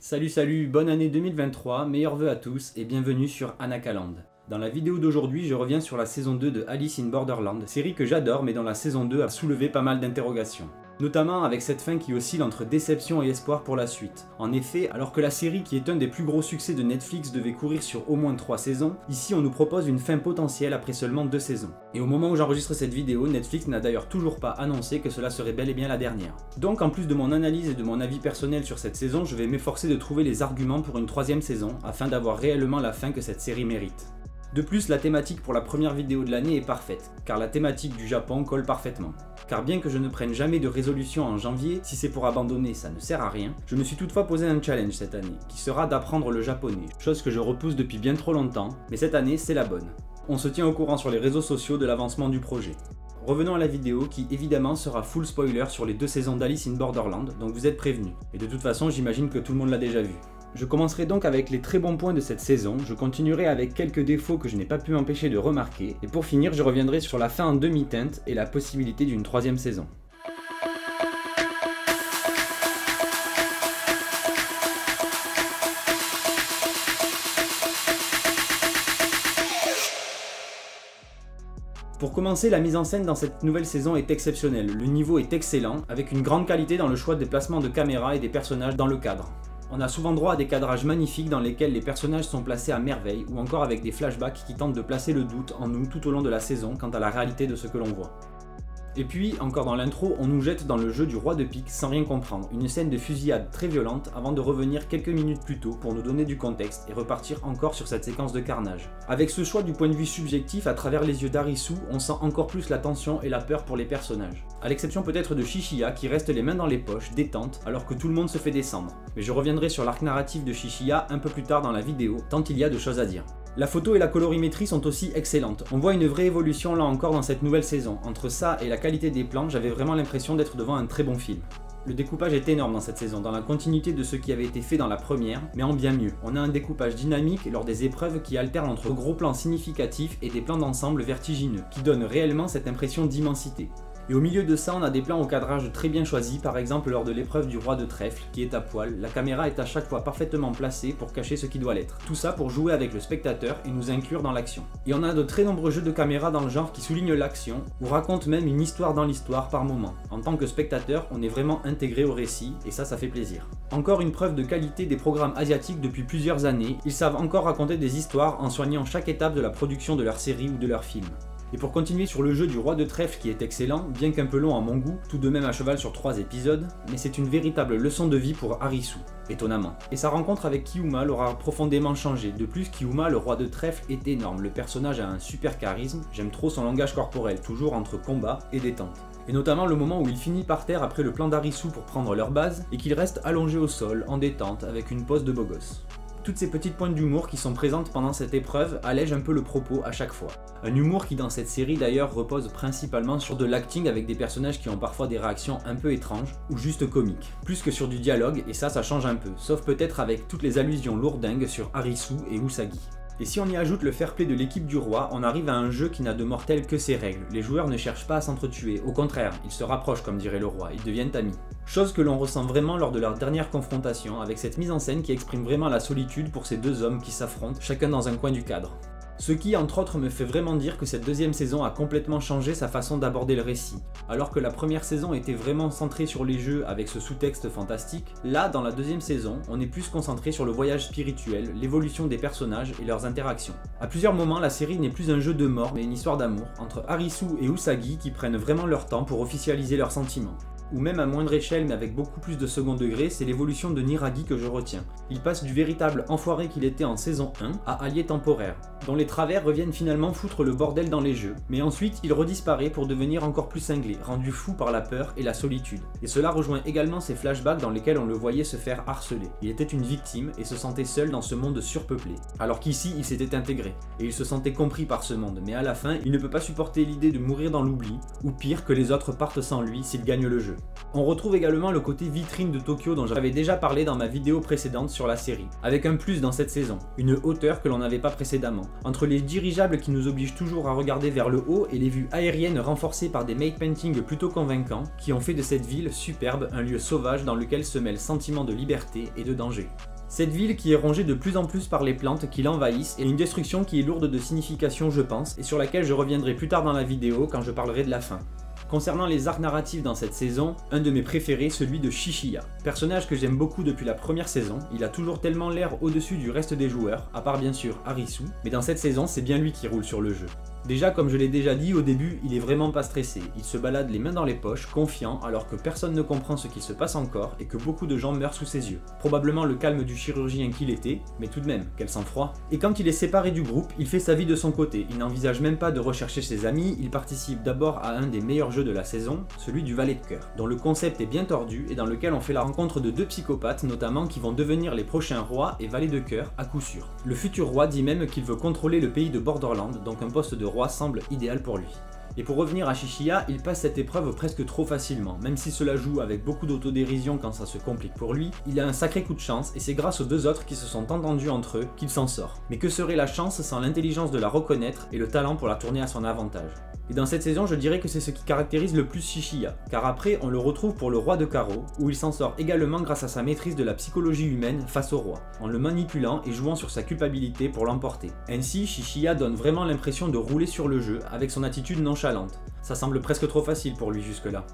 Salut, bonne année 2023, meilleurs vœux à tous et bienvenue sur Anakaland. Dans la vidéo d'aujourd'hui, je reviens sur la saison 2 de Alice in Borderland, série que j'adore mais dont la saison 2 a soulevé pas mal d'interrogations. Notamment avec cette fin qui oscille entre déception et espoir pour la suite. En effet, alors que la série qui est un des plus gros succès de Netflix devait courir sur au moins 3 saisons, ici on nous propose une fin potentielle après seulement 2 saisons. Et au moment où j'enregistre cette vidéo, Netflix n'a d'ailleurs toujours pas annoncé que cela serait bel et bien la dernière. Donc en plus de mon analyse et de mon avis personnel sur cette saison, je vais m'efforcer de trouver les arguments pour une 3e saison, afin d'avoir réellement la fin que cette série mérite. De plus, la thématique pour la première vidéo de l'année est parfaite, car la thématique du Japon colle parfaitement. Car bien que je ne prenne jamais de résolution en janvier, si c'est pour abandonner ça ne sert à rien, je me suis toutefois posé un challenge cette année, qui sera d'apprendre le japonais, chose que je repousse depuis bien trop longtemps, mais cette année c'est la bonne. On se tient au courant sur les réseaux sociaux de l'avancement du projet. Revenons à la vidéo qui évidemment sera full spoiler sur les 2 saisons d'Alice in Borderland, donc vous êtes prévenus. Et de toute façon j'imagine que tout le monde l'a déjà vu. Je commencerai donc avec les très bons points de cette saison, je continuerai avec quelques défauts que je n'ai pas pu m'empêcher de remarquer, et pour finir je reviendrai sur la fin en demi-teinte et la possibilité d'une 3e saison. Pour commencer, la mise en scène dans cette nouvelle saison est exceptionnelle, le niveau est excellent, avec une grande qualité dans le choix des placements de caméra et des personnages dans le cadre. On a souvent droit à des cadrages magnifiques dans lesquels les personnages sont placés à merveille, ou encore avec des flashbacks qui tentent de placer le doute en nous tout au long de la saison quant à la réalité de ce que l'on voit. Et puis, encore dans l'intro, on nous jette dans le jeu du roi de pique sans rien comprendre, une scène de fusillade très violente avant de revenir quelques minutes plus tôt pour nous donner du contexte et repartir encore sur cette séquence de carnage. Avec ce choix du point de vue subjectif à travers les yeux d'Arisu, on sent encore plus la tension et la peur pour les personnages. À l'exception peut-être de Shishiya qui reste les mains dans les poches, détente, alors que tout le monde se fait descendre. Mais je reviendrai sur l'arc narratif de Shishiya un peu plus tard dans la vidéo, tant il y a de choses à dire. La photo et la colorimétrie sont aussi excellentes. On voit une vraie évolution là encore dans cette nouvelle saison. Entre ça et la qualité des plans, j'avais vraiment l'impression d'être devant un très bon film. Le découpage est énorme dans cette saison, dans la continuité de ce qui avait été fait dans la première, mais en bien mieux. On a un découpage dynamique lors des épreuves qui alterne entre gros plans significatifs et des plans d'ensemble vertigineux, qui donnent réellement cette impression d'immensité. Et au milieu de ça, on a des plans au cadrage très bien choisis, par exemple lors de l'épreuve du roi de trèfle, qui est à poil, la caméra est à chaque fois parfaitement placée pour cacher ce qui doit l'être. Tout ça pour jouer avec le spectateur et nous inclure dans l'action. Et on a de très nombreux jeux de caméra dans le genre qui soulignent l'action, ou racontent même une histoire dans l'histoire par moment. En tant que spectateur, on est vraiment intégré au récit, et ça fait plaisir. Encore une preuve de qualité des programmes asiatiques depuis plusieurs années, ils savent encore raconter des histoires en soignant chaque étape de la production de leur série ou de leur film. Et pour continuer sur le jeu du roi de trèfle qui est excellent, bien qu'un peu long à mon goût, tout de même à cheval sur 3 épisodes, mais c'est une véritable leçon de vie pour Arisu, étonnamment. Et sa rencontre avec Kiyuma l'aura profondément changé. De plus, Kiyuma, le roi de trèfle, est énorme, le personnage a un super charisme, j'aime trop son langage corporel, toujours entre combat et détente. Et notamment le moment où il finit par terre après le plan d'Arisu pour prendre leur base, et qu'il reste allongé au sol, en détente, avec une pose de beau gosse. Toutes ces petites pointes d'humour qui sont présentes pendant cette épreuve allègent un peu le propos à chaque fois. Un humour qui dans cette série d'ailleurs repose principalement sur de l'acting avec des personnages qui ont parfois des réactions un peu étranges ou juste comiques, plus que sur du dialogue et ça change un peu, sauf peut-être avec toutes les allusions lourdingues sur Arisu et Usagi. Et si on y ajoute le fair play de l'équipe du roi, on arrive à un jeu qui n'a de mortel que ses règles. Les joueurs ne cherchent pas à s'entretuer, au contraire, ils se rapprochent comme dirait le roi, ils deviennent amis. Chose que l'on ressent vraiment lors de leur dernière confrontation, avec cette mise en scène qui exprime vraiment la solitude pour ces 2 hommes qui s'affrontent, chacun dans un coin du cadre. Ce qui, entre autres, me fait vraiment dire que cette 2e saison a complètement changé sa façon d'aborder le récit. Alors que la première saison était vraiment centrée sur les jeux avec ce sous-texte fantastique, là, dans la 2e saison, on est plus concentré sur le voyage spirituel, l'évolution des personnages et leurs interactions. À plusieurs moments, la série n'est plus un jeu de mort, mais une histoire d'amour, entre Arisu et Usagi qui prennent vraiment leur temps pour officialiser leurs sentiments. Ou même à moindre échelle mais avec beaucoup plus de second degré, c'est l'évolution de Niragi que je retiens. Il passe du véritable enfoiré qu'il était en saison 1 à allié temporaire, dont les travers reviennent finalement foutre le bordel dans les jeux, mais ensuite il redisparaît pour devenir encore plus cinglé, rendu fou par la peur et la solitude. Et cela rejoint également ces flashbacks dans lesquels on le voyait se faire harceler. Il était une victime et se sentait seul dans ce monde surpeuplé, alors qu'ici il s'était intégré, et il se sentait compris par ce monde, mais à la fin il ne peut pas supporter l'idée de mourir dans l'oubli, ou pire que les autres partent sans lui s'il gagne le jeu. On retrouve également le côté vitrine de Tokyo dont j'avais déjà parlé dans ma vidéo précédente sur la série, avec un plus dans cette saison, une hauteur que l'on n'avait pas précédemment. Entre les dirigeables qui nous obligent toujours à regarder vers le haut et les vues aériennes renforcées par des make paintings plutôt convaincants, qui ont fait de cette ville superbe un lieu sauvage dans lequel se mêlent sentiment de liberté et de danger. Cette ville qui est rongée de plus en plus par les plantes qui l'envahissent est une destruction qui est lourde de signification je pense, et sur laquelle je reviendrai plus tard dans la vidéo quand je parlerai de la fin. Concernant les arcs narratifs dans cette saison, un de mes préférés, celui de Shishiya. Personnage que j'aime beaucoup depuis la première saison, il a toujours tellement l'air au-dessus du reste des joueurs, à part bien sûr Arisu, mais dans cette saison c'est bien lui qui roule sur le jeu. Déjà, comme je l'ai déjà dit au début, il est vraiment pas stressé, il se balade les mains dans les poches, confiant, alors que personne ne comprend ce qu'il se passe encore et que beaucoup de gens meurent sous ses yeux. Probablement le calme du chirurgien qu'il était, mais tout de même, quel sang-froid. Et quand il est séparé du groupe, il fait sa vie de son côté, il n'envisage même pas de rechercher ses amis, il participe d'abord à un des meilleurs jeux de la saison, celui du valet de cœur, dont le concept est bien tordu et dans lequel on fait la rencontre de deux psychopathes notamment qui vont devenir les prochains rois et valets de cœur à coup sûr. Le futur roi dit même qu'il veut contrôler le pays de Borderland, donc un poste de roi semble idéal pour lui. Et pour revenir à Shishiya, il passe cette épreuve presque trop facilement, même si cela joue avec beaucoup d'autodérision quand ça se complique pour lui, il a un sacré coup de chance et c'est grâce aux deux autres qui se sont entendus entre eux qu'il s'en sort. Mais que serait la chance sans l'intelligence de la reconnaître et le talent pour la tourner à son avantage? Et dans cette saison, je dirais que c'est ce qui caractérise le plus Shishiya, car après on le retrouve pour le roi de carreau, où il s'en sort également grâce à sa maîtrise de la psychologie humaine face au roi, en le manipulant et jouant sur sa culpabilité pour l'emporter. Ainsi, Shishiya donne vraiment l'impression de rouler sur le jeu avec son attitude nonchalante. Ça semble presque trop facile pour lui jusque-là.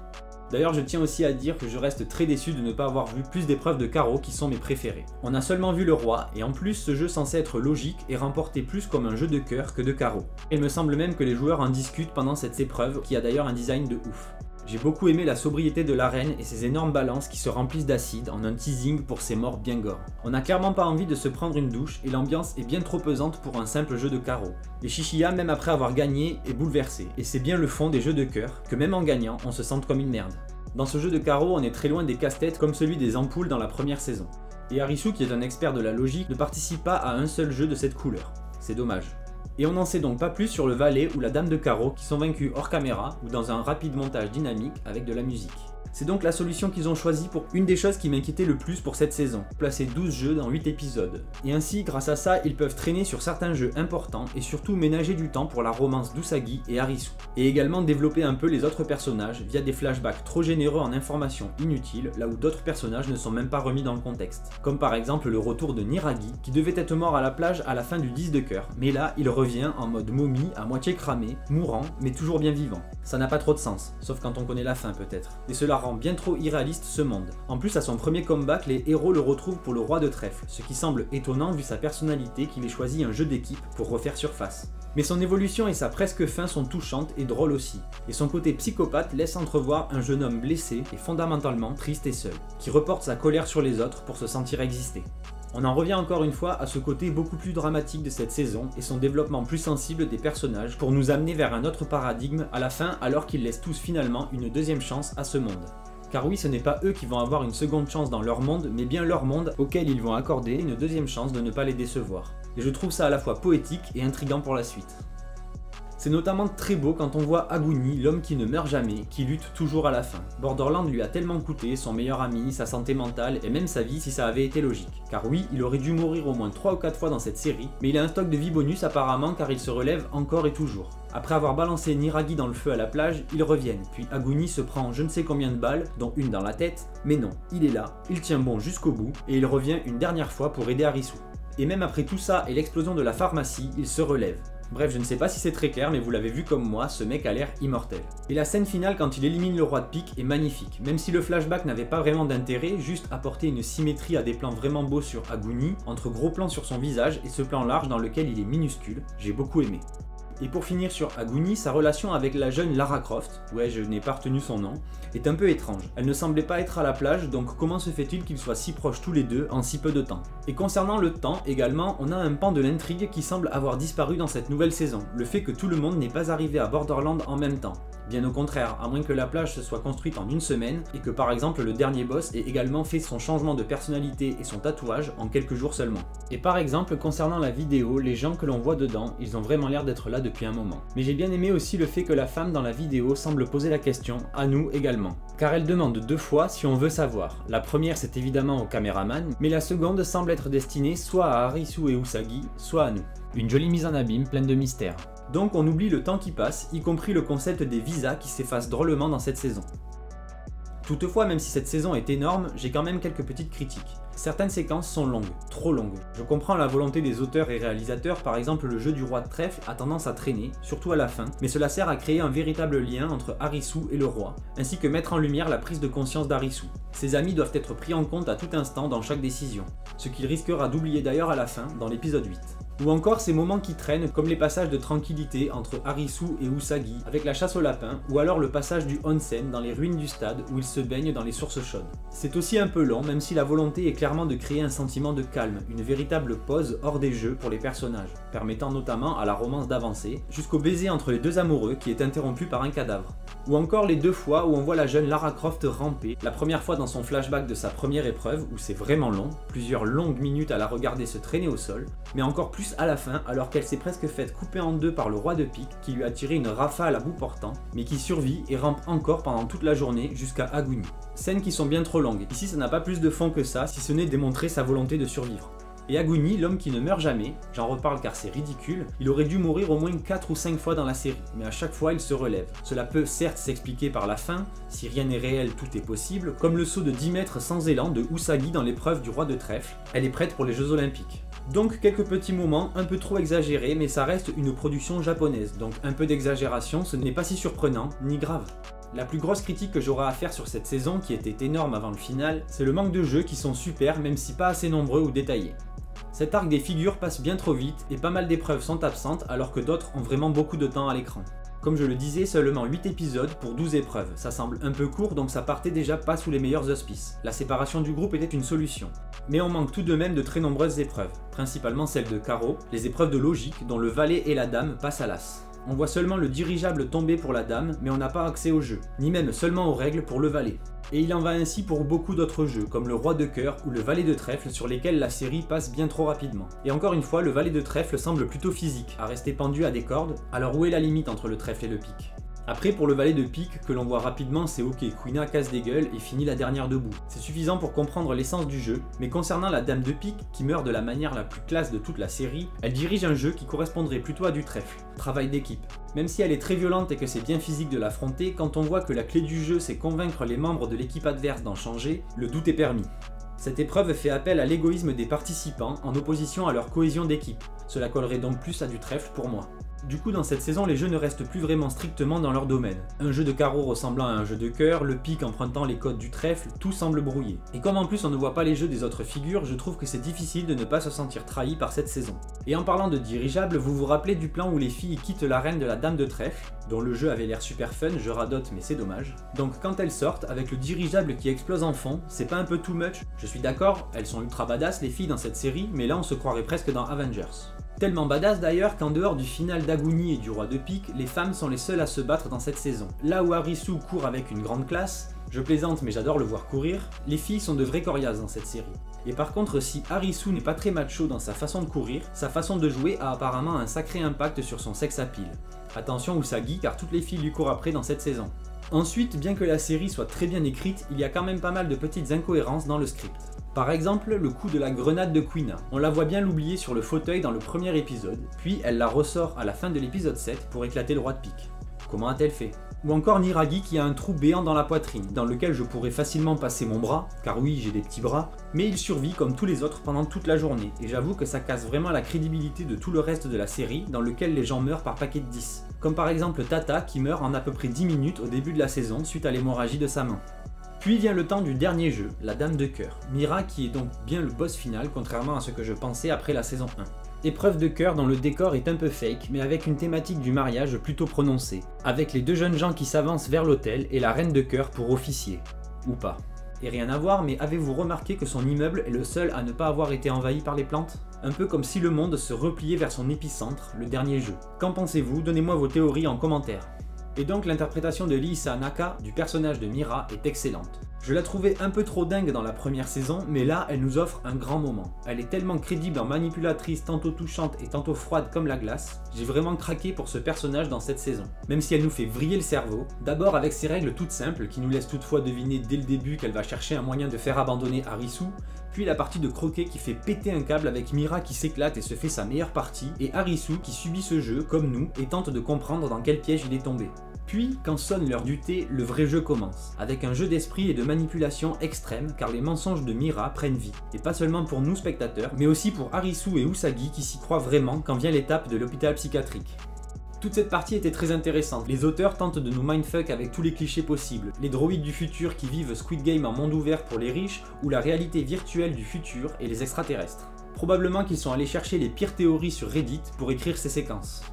D'ailleurs, je tiens aussi à dire que je reste très déçu de ne pas avoir vu plus d'épreuves de carreau qui sont mes préférées. On a seulement vu le roi, et en plus ce jeu censé être logique est remporté plus comme un jeu de cœur que de carreau. Il me semble même que les joueurs en discutent pendant cette épreuve, qui a d'ailleurs un design de ouf. J'ai beaucoup aimé la sobriété de l'arène et ses énormes balances qui se remplissent d'acide en un teasing pour ses morts bien gore. On n'a clairement pas envie de se prendre une douche et l'ambiance est bien trop pesante pour un simple jeu de carreau. Et Shishiya, même après avoir gagné, est bouleversé. Et c'est bien le fond des jeux de cœur, que même en gagnant, on se sente comme une merde. Dans ce jeu de carreau, on est très loin des casse-têtes comme celui des ampoules dans la première saison. Et Arisu, qui est un expert de la logique, ne participe pas à un seul jeu de cette couleur. C'est dommage. Et on n'en sait donc pas plus sur le valet ou la dame de carreau qui sont vaincus hors caméra ou dans un rapide montage dynamique avec de la musique. C'est donc la solution qu'ils ont choisie pour une des choses qui m'inquiétait le plus pour cette saison, placer 12 jeux dans 8 épisodes. Et ainsi, grâce à ça, ils peuvent traîner sur certains jeux importants et surtout ménager du temps pour la romance d'Usagi et Arisu. Et également développer un peu les autres personnages via des flashbacks trop généreux en informations inutiles, là où d'autres personnages ne sont même pas remis dans le contexte. Comme par exemple le retour de Niragi, qui devait être mort à la plage à la fin du 10 de cœur, mais là il revient en mode momie, à moitié cramé, mourant, mais toujours bien vivant. Ça n'a pas trop de sens, sauf quand on connaît la fin peut-être. Et cela rend bien trop irréaliste ce monde. En plus, à son premier comeback, les héros le retrouvent pour le roi de trèfle, ce qui semble étonnant vu sa personnalité qu'il ait choisi un jeu d'équipe pour refaire surface. Mais son évolution et sa presque fin sont touchantes et drôles aussi, et son côté psychopathe laisse entrevoir un jeune homme blessé et fondamentalement triste et seul, qui reporte sa colère sur les autres pour se sentir exister. On en revient encore une fois à ce côté beaucoup plus dramatique de cette saison et son développement plus sensible des personnages pour nous amener vers un autre paradigme à la fin alors qu'ils laissent tous finalement une deuxième chance à ce monde. Car oui, ce n'est pas eux qui vont avoir une seconde chance dans leur monde, mais bien leur monde auquel ils vont accorder une deuxième chance de ne pas les décevoir. Et je trouve ça à la fois poétique et intriguant pour la suite. C'est notamment très beau quand on voit Aguni, l'homme qui ne meurt jamais, qui lutte toujours à la fin. Borderland lui a tellement coûté, son meilleur ami, sa santé mentale et même sa vie si ça avait été logique. Car oui, il aurait dû mourir au moins 3 ou 4 fois dans cette série, mais il a un stock de vie bonus apparemment car il se relève encore et toujours. Après avoir balancé Niragi dans le feu à la plage, ils reviennent, puis Aguni se prend je ne sais combien de balles, dont une dans la tête, mais non, il est là, il tient bon jusqu'au bout, et il revient une dernière fois pour aider Arisu. Et même après tout ça et l'explosion de la pharmacie, il se relève. Bref, je ne sais pas si c'est très clair, mais vous l'avez vu comme moi, ce mec a l'air immortel. Et la scène finale quand il élimine le roi de pique est magnifique, même si le flashback n'avait pas vraiment d'intérêt, juste apporter une symétrie à des plans vraiment beaux sur Aguni, entre gros plans sur son visage et ce plan large dans lequel il est minuscule, j'ai beaucoup aimé. Et pour finir sur Aguni, sa relation avec la jeune Lara Croft, ouais je n'ai pas retenu son nom, est un peu étrange. Elle ne semblait pas être à la plage, donc comment se fait-il qu'ils soient si proches tous les deux en si peu de temps? Et concernant le temps également, on a un pan de l'intrigue qui semble avoir disparu dans cette nouvelle saison, le fait que tout le monde n'est pas arrivé à Borderland en même temps. Bien au contraire, à moins que la plage se soit construite en une semaine et que par exemple le dernier boss ait également fait son changement de personnalité et son tatouage en quelques jours seulement. Et par exemple concernant la vidéo, les gens que l'on voit dedans, ils ont vraiment l'air d'être là depuis un moment. Mais j'ai bien aimé aussi le fait que la femme dans la vidéo semble poser la question, à nous également. Car elle demande 2 fois si on veut savoir. La première c'est évidemment au caméraman, mais la seconde semble être destinée soit à Arisu et Usagi, soit à nous. Une jolie mise en abîme pleine de mystères. Donc on oublie le temps qui passe, y compris le concept des visas qui s'efface drôlement dans cette saison. Toutefois, même si cette saison est énorme, j'ai quand même quelques petites critiques. Certaines séquences sont longues, trop longues. Je comprends la volonté des auteurs et réalisateurs, par exemple le jeu du roi de trèfle a tendance à traîner, surtout à la fin, mais cela sert à créer un véritable lien entre Harisu et le roi, ainsi que mettre en lumière la prise de conscience d'Harisu. Ses amis doivent être pris en compte à tout instant dans chaque décision, ce qu'il risquera d'oublier d'ailleurs à la fin, dans l'épisode 8. Ou encore ces moments qui traînent comme les passages de tranquillité entre Harisu et Usagi avec la chasse au lapin, ou alors le passage du onsen dans les ruines du stade où il se baigne dans les sources chaudes. C'est aussi un peu long, même si la volonté est clairement de créer un sentiment de calme, une véritable pause hors des jeux pour les personnages, permettant notamment à la romance d'avancer, jusqu'au baiser entre les deux amoureux qui est interrompu par un cadavre. Ou encore les deux fois où on voit la jeune Lara Croft ramper, la première fois dans son flashback de sa première épreuve où c'est vraiment long, plusieurs longues minutes à la regarder se traîner au sol, mais encore plus à la fin alors qu'elle s'est presque faite couper en deux par le roi de pique qui lui a tiré une rafale à bout portant, mais qui survit et rampe encore pendant toute la journée jusqu'à Aguni. Scènes qui sont bien trop longues, ici ça n'a pas plus de fond que ça si ce n'est démontrer sa volonté de survivre. Et Aguni, l'homme qui ne meurt jamais, j'en reparle car c'est ridicule, il aurait dû mourir au moins 4 ou 5 fois dans la série, mais à chaque fois il se relève. Cela peut certes s'expliquer par la fin, si rien n'est réel tout est possible, comme le saut de 10 mètres sans élan de Usagi dans l'épreuve du roi de trèfle, elle est prête pour les Jeux Olympiques. Donc quelques petits moments un peu trop exagérés, mais ça reste une production japonaise, donc un peu d'exagération ce n'est pas si surprenant, ni grave. La plus grosse critique que j'aurai à faire sur cette saison, qui était énorme avant le final, c'est le manque de jeux qui sont super même si pas assez nombreux ou détaillés. Cet arc des figures passe bien trop vite et pas mal d'épreuves sont absentes alors que d'autres ont vraiment beaucoup de temps à l'écran. Comme je le disais, seulement 8 épisodes pour 12 épreuves, ça semble un peu court donc ça partait déjà pas sous les meilleurs auspices. La séparation du groupe était une solution. Mais on manque tout de même de très nombreuses épreuves, principalement celles de carreau, les épreuves de logique dont le valet et la dame passent à l'as. On voit seulement le dirigeable tomber pour la dame, mais on n'a pas accès au jeu, ni même seulement aux règles pour le valet. Et il en va ainsi pour beaucoup d'autres jeux, comme le roi de cœur ou le valet de trèfle sur lesquels la série passe bien trop rapidement. Et encore une fois, le valet de trèfle semble plutôt physique, à rester pendu à des cordes, alors où est la limite entre le trèfle et le pic ? Après, pour le valet de pique, que l'on voit rapidement, c'est ok, Quina casse des gueules et finit la dernière debout. C'est suffisant pour comprendre l'essence du jeu, mais concernant la dame de pique, qui meurt de la manière la plus classe de toute la série, elle dirige un jeu qui correspondrait plutôt à du trèfle, travail d'équipe. Même si elle est très violente et que c'est bien physique de l'affronter, quand on voit que la clé du jeu c'est convaincre les membres de l'équipe adverse d'en changer, le doute est permis. Cette épreuve fait appel à l'égoïsme des participants en opposition à leur cohésion d'équipe. Cela collerait donc plus à du trèfle pour moi. Du coup, dans cette saison, les jeux ne restent plus vraiment strictement dans leur domaine. Un jeu de carreau ressemblant à un jeu de cœur, le pic empruntant les codes du trèfle, tout semble brouillé. Et comme en plus on ne voit pas les jeux des autres figures, je trouve que c'est difficile de ne pas se sentir trahi par cette saison. Et en parlant de dirigeable, vous vous rappelez du plan où les filles quittent l'arène de la dame de trèfle, dont le jeu avait l'air super fun, je radote mais c'est dommage. Donc quand elles sortent, avec le dirigeable qui explose en fond, c'est pas un peu too much? Je suis d'accord, elles sont ultra badass les filles dans cette série, mais là on se croirait presque dans Avengers. Tellement badass d'ailleurs qu'en dehors du final d'Aguni et du roi de pique, les femmes sont les seules à se battre dans cette saison. Là où Harisu court avec une grande classe, je plaisante mais j'adore le voir courir, les filles sont de vraies coriaces dans cette série. Et par contre, si Harisu n'est pas très macho dans sa façon de courir, sa façon de jouer a apparemment un sacré impact sur son sex appeal. Attention Usagi car toutes les filles lui courent après dans cette saison. Ensuite, bien que la série soit très bien écrite, il y a quand même pas mal de petites incohérences dans le script. Par exemple, le coup de la grenade de Quina. On la voit bien l'oublier sur le fauteuil dans le premier épisode, puis elle la ressort à la fin de l'épisode 7 pour éclater le roi de pique. Comment a-t-elle fait ? Ou encore Niragi qui a un trou béant dans la poitrine, dans lequel je pourrais facilement passer mon bras, car oui j'ai des petits bras, mais il survit comme tous les autres pendant toute la journée, et j'avoue que ça casse vraiment la crédibilité de tout le reste de la série, dans lequel les gens meurent par paquet de 10. Comme par exemple Tata qui meurt en à peu près 10 minutes au début de la saison suite à l'hémorragie de sa main. Puis vient le temps du dernier jeu, la dame de cœur. Mira qui est donc bien le boss final, contrairement à ce que je pensais après la saison 1. Épreuve de cœur dont le décor est un peu fake, mais avec une thématique du mariage plutôt prononcée, avec les deux jeunes gens qui s'avancent vers l'autel et la reine de cœur pour officier. Ou pas. Et rien à voir, mais avez-vous remarqué que son immeuble est le seul à ne pas avoir été envahi par les plantes? Un peu comme si le monde se repliait vers son épicentre, le dernier jeu. Qu'en pensez-vous? Donnez-moi vos théories en commentaire. Et donc l'interprétation de Lisa Naka du personnage de Mira est excellente. Je la trouvais un peu trop dingue dans la première saison, mais là elle nous offre un grand moment. Elle est tellement crédible en manipulatrice, tantôt touchante et tantôt froide comme la glace. J'ai vraiment craqué pour ce personnage dans cette saison. Même si elle nous fait vriller le cerveau, d'abord avec ses règles toutes simples qui nous laissent toutefois deviner dès le début qu'elle va chercher un moyen de faire abandonner Harisu, puis la partie de croquet qui fait péter un câble avec Mira qui s'éclate et se fait sa meilleure partie, et Harisu qui subit ce jeu comme nous et tente de comprendre dans quel piège il est tombé. Puis, quand sonne l'heure du thé, le vrai jeu commence, avec un jeu d'esprit et de manipulation extrême car les mensonges de Mira prennent vie, et pas seulement pour nous spectateurs, mais aussi pour Arisu et Usagi qui s'y croient vraiment quand vient l'étape de l'hôpital psychiatrique. Toute cette partie était très intéressante, les auteurs tentent de nous mindfuck avec tous les clichés possibles, les droïdes du futur qui vivent Squid Game en monde ouvert pour les riches, ou la réalité virtuelle du futur et les extraterrestres. Probablement qu'ils sont allés chercher les pires théories sur Reddit pour écrire ces séquences.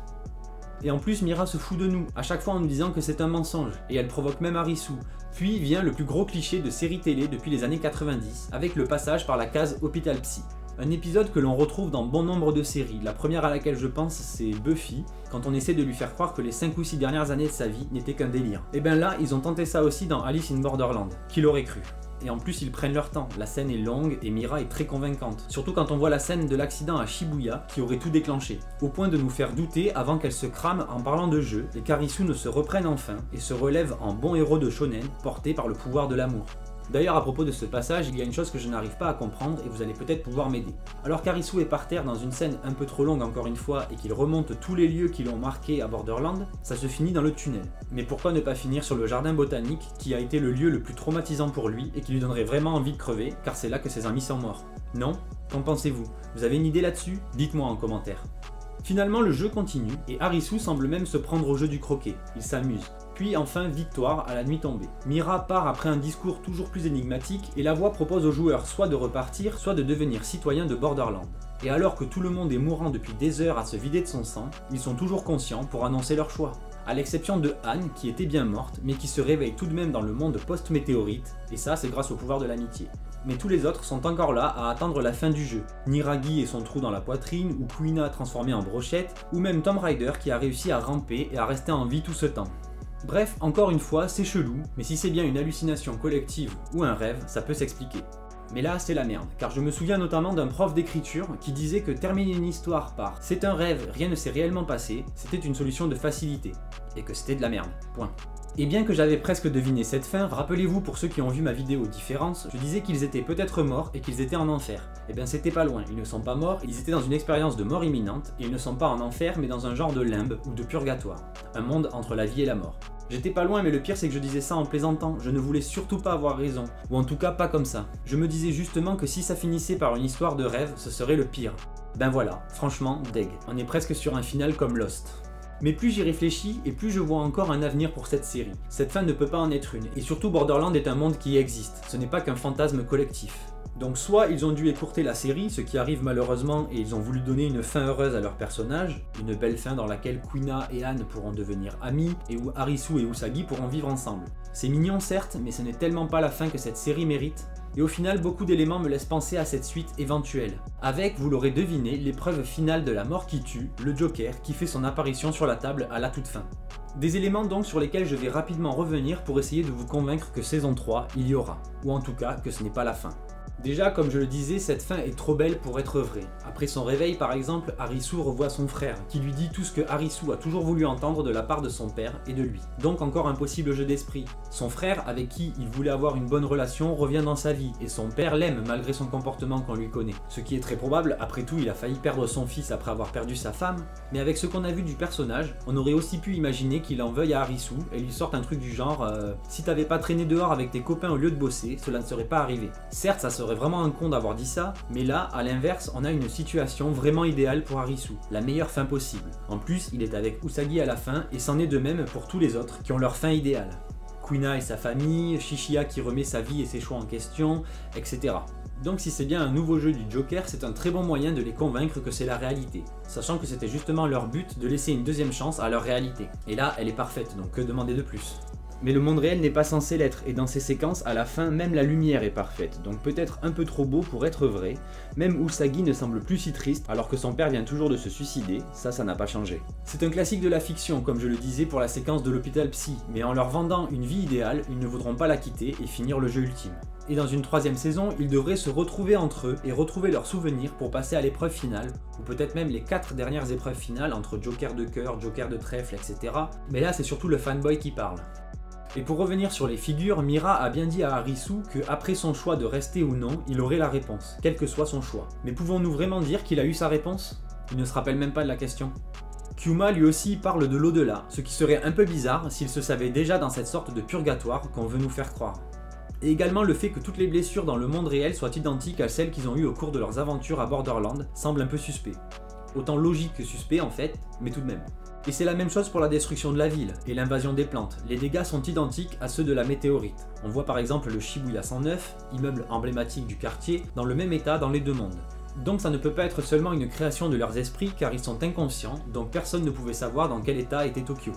Et en plus Mira se fout de nous, à chaque fois en nous disant que c'est un mensonge, et elle provoque même Arisu. Puis vient le plus gros cliché de série télé depuis les années 90, avec le passage par la case Hôpital Psy. Un épisode que l'on retrouve dans bon nombre de séries, la première à laquelle je pense c'est Buffy, quand on essaie de lui faire croire que les 5 ou 6 dernières années de sa vie n'étaient qu'un délire. Et ben là, ils ont tenté ça aussi dans Alice in Borderland, qui l'aurait cru. Et en plus ils prennent leur temps, la scène est longue et Mira est très convaincante, surtout quand on voit la scène de l'accident à Shibuya qui aurait tout déclenché, au point de nous faire douter avant qu'elle se crame en parlant de jeu et qu'Arisu ne se reprenne enfin et se relève en bon héros de shonen porté par le pouvoir de l'amour. D'ailleurs à propos de ce passage, il y a une chose que je n'arrive pas à comprendre et vous allez peut-être pouvoir m'aider. Alors qu'Arisu est par terre dans une scène un peu trop longue encore une fois et qu'il remonte tous les lieux qui l'ont marqué à Borderland, ça se finit dans le tunnel. Mais pourquoi ne pas finir sur le jardin botanique qui a été le lieu le plus traumatisant pour lui et qui lui donnerait vraiment envie de crever car c'est là que ses amis sont morts? Non? Qu'en pensez-vous? Vous avez une idée là-dessus? Dites-moi en commentaire. Finalement le jeu continue et Arisu semble même se prendre au jeu du croquet, il s'amuse. Puis enfin victoire à la nuit tombée. Mira part après un discours toujours plus énigmatique et la voix propose aux joueurs soit de repartir, soit de devenir citoyen de Borderland. Et alors que tout le monde est mourant depuis des heures à se vider de son sang, ils sont toujours conscients pour annoncer leur choix. À l'exception de Anne qui était bien morte mais qui se réveille tout de même dans le monde post-météorite, et ça c'est grâce au pouvoir de l'amitié. Mais tous les autres sont encore là à attendre la fin du jeu. Niragi et son trou dans la poitrine, ou Kuina transformée en brochette, ou même Tomb Raider qui a réussi à ramper et à rester en vie tout ce temps. Bref, encore une fois, c'est chelou, mais si c'est bien une hallucination collective ou un rêve, ça peut s'expliquer. Mais là, c'est la merde, car je me souviens notamment d'un prof d'écriture qui disait que terminer une histoire par « c'est un rêve, rien ne s'est réellement passé », c'était une solution de facilité, et que c'était de la merde, point. Et bien que j'avais presque deviné cette fin, rappelez-vous pour ceux qui ont vu ma vidéo Différence, je disais qu'ils étaient peut-être morts et qu'ils étaient en enfer. Et bien c'était pas loin, ils ne sont pas morts, ils étaient dans une expérience de mort imminente, et ils ne sont pas en enfer mais dans un genre de limbe ou de purgatoire, un monde entre la vie et la mort. J'étais pas loin mais le pire c'est que je disais ça en plaisantant, je ne voulais surtout pas avoir raison, ou en tout cas pas comme ça. Je me disais justement que si ça finissait par une histoire de rêve, ce serait le pire. Ben voilà, franchement, deg. On est presque sur un final comme Lost. Mais plus j'y réfléchis et plus je vois encore un avenir pour cette série. Cette fin ne peut pas en être une, et surtout Borderland est un monde qui existe, ce n'est pas qu'un fantasme collectif. Donc soit ils ont dû écourter la série, ce qui arrive malheureusement, et ils ont voulu donner une fin heureuse à leur personnage, une belle fin dans laquelle Kuina et Anne pourront devenir amis, et où Arisu et Usagi pourront vivre ensemble. C'est mignon certes, mais ce n'est tellement pas la fin que cette série mérite, et au final beaucoup d'éléments me laissent penser à cette suite éventuelle. Avec, vous l'aurez deviné, l'épreuve finale de la mort qui tue, le Joker, qui fait son apparition sur la table à la toute fin. Des éléments donc sur lesquels je vais rapidement revenir pour essayer de vous convaincre que saison 3, il y aura, ou en tout cas que ce n'est pas la fin. Déjà, comme je le disais, cette fin est trop belle pour être vraie. Après son réveil, par exemple, Arisu revoit son frère, qui lui dit tout ce que Arisu a toujours voulu entendre de la part de son père et de lui. Donc encore un possible jeu d'esprit. Son frère, avec qui il voulait avoir une bonne relation, revient dans sa vie, et son père l'aime malgré son comportement qu'on lui connaît. Ce qui est très probable, après tout il a failli perdre son fils après avoir perdu sa femme, mais avec ce qu'on a vu du personnage, on aurait aussi pu imaginer qu'il en veuille à Arisu et lui sorte un truc du genre si t'avais pas traîné dehors avec tes copains au lieu de bosser, cela ne serait pas arrivé. Certes, ça serait vraiment un con d'avoir dit ça, mais là, à l'inverse, on a une situation vraiment idéale pour Arisu, la meilleure fin possible. En plus, il est avec Usagi à la fin, et c'en est de même pour tous les autres qui ont leur fin idéale. Kuina et sa famille, Shishiya qui remet sa vie et ses choix en question, etc. Donc si c'est bien un nouveau jeu du Joker, c'est un très bon moyen de les convaincre que c'est la réalité, sachant que c'était justement leur but de laisser une deuxième chance à leur réalité. Et là, elle est parfaite, donc que demander de plus? Mais le monde réel n'est pas censé l'être, et dans ces séquences, à la fin, même la lumière est parfaite, donc peut-être un peu trop beau pour être vrai. Même Usagi ne semble plus si triste, alors que son père vient toujours de se suicider, ça n'a pas changé. C'est un classique de la fiction, comme je le disais pour la séquence de l'hôpital psy, mais en leur vendant une vie idéale, ils ne voudront pas la quitter et finir le jeu ultime. Et dans une troisième saison, ils devraient se retrouver entre eux et retrouver leurs souvenirs pour passer à l'épreuve finale, ou peut-être même les 4 dernières épreuves finales entre Joker de cœur, Joker de trèfle, etc. Mais là, c'est surtout le fanboy qui parle. Et pour revenir sur les figures, Mira a bien dit à Arisu que après son choix de rester ou non, il aurait la réponse, quel que soit son choix. Mais pouvons-nous vraiment dire qu'il a eu sa réponse? Il ne se rappelle même pas de la question. Kyuma lui aussi parle de l'au-delà, ce qui serait un peu bizarre s'il se savait déjà dans cette sorte de purgatoire qu'on veut nous faire croire. Et également le fait que toutes les blessures dans le monde réel soient identiques à celles qu'ils ont eues au cours de leurs aventures à Borderland semble un peu suspect. Autant logique que suspect en fait, mais tout de même. Et c'est la même chose pour la destruction de la ville et l'invasion des plantes. Les dégâts sont identiques à ceux de la météorite. On voit par exemple le Shibuya 109, immeuble emblématique du quartier, dans le même état dans les deux mondes. Donc ça ne peut pas être seulement une création de leurs esprits car ils sont inconscients, donc personne ne pouvait savoir dans quel état était Tokyo.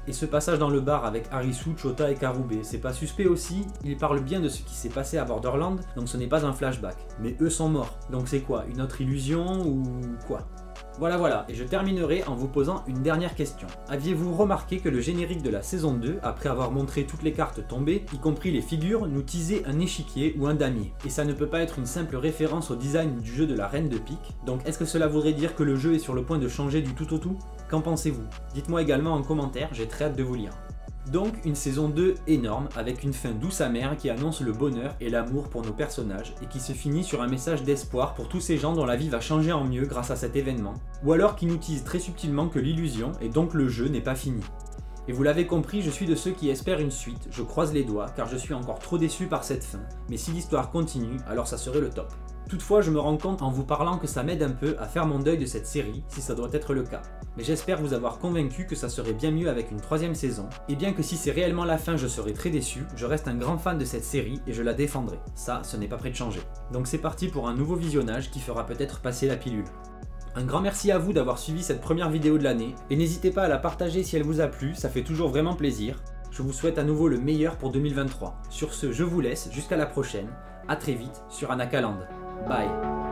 Et ce passage dans le bar avec Harisu, Chota et Karube, c'est pas suspect aussi, ils parlent bien de ce qui s'est passé à Borderland, donc ce n'est pas un flashback. Mais eux sont morts, donc c'est quoi, une autre illusion ou quoi? Voilà, et je terminerai en vous posant une dernière question. Aviez-vous remarqué que le générique de la saison 2, après avoir montré toutes les cartes tombées, y compris les figures, nous teasait un échiquier ou un damier? Et ça ne peut pas être une simple référence au design du jeu de la Reine de Pique, donc est-ce que cela voudrait dire que le jeu est sur le point de changer du tout au tout? Qu'en pensez-vous? Dites-moi également en commentaire, j'ai très hâte de vous lire. Donc une saison 2 énorme, avec une fin douce amère qui annonce le bonheur et l'amour pour nos personnages, et qui se finit sur un message d'espoir pour tous ces gens dont la vie va changer en mieux grâce à cet événement, ou alors qui nous tease très subtilement que l'illusion, et donc le jeu, n'est pas fini. Et vous l'avez compris, je suis de ceux qui espèrent une suite, je croise les doigts, car je suis encore trop déçu par cette fin, mais si l'histoire continue, alors ça serait le top. Toutefois, je me rends compte en vous parlant que ça m'aide un peu à faire mon deuil de cette série, si ça doit être le cas. Mais j'espère vous avoir convaincu que ça serait bien mieux avec une troisième saison, et bien que si c'est réellement la fin je serai très déçu, je reste un grand fan de cette série et je la défendrai. Ça, ce n'est pas prêt de changer. Donc c'est parti pour un nouveau visionnage qui fera peut-être passer la pilule. Un grand merci à vous d'avoir suivi cette première vidéo de l'année, et n'hésitez pas à la partager si elle vous a plu, ça fait toujours vraiment plaisir. Je vous souhaite à nouveau le meilleur pour 2023. Sur ce, je vous laisse, jusqu'à la prochaine, à très vite sur Anakaland. Bye.